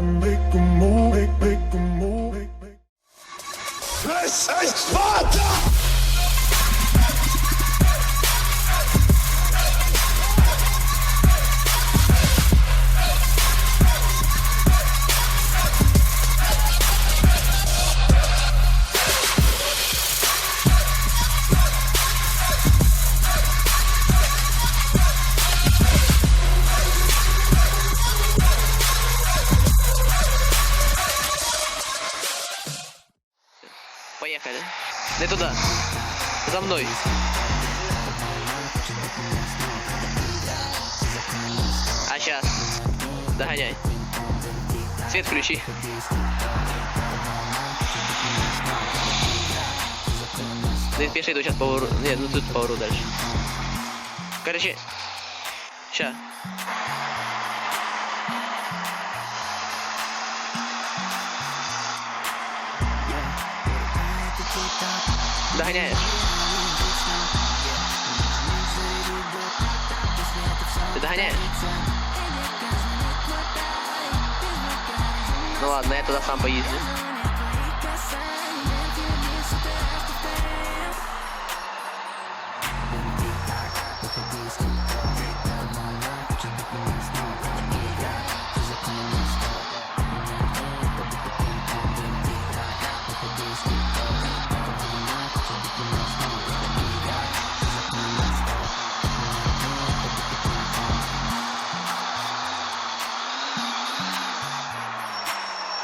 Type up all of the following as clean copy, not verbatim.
make a move, make a move. This is Sparta! Поехали. Не туда. За мной. А сейчас. Догоняй. Свет включи. Ты пиши, иду сейчас поворот. Нет, ну тут поворот дальше. Короче. Ща. Догоняешь. Ты догоняешь? Ну ладно, я туда сам поездил.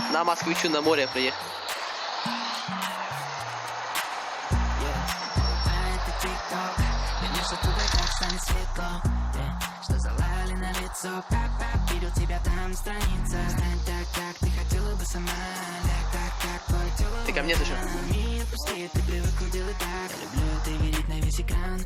На Москвичу на море приехал. Что залали на лицо, пап-пап, видел тебя там страница. Стань так, ты хотела бы сама. Так, твое тело. Ты ко мне зачем? Не отпусти, ты привыкла делать так. Люблю это видеть на весь экран,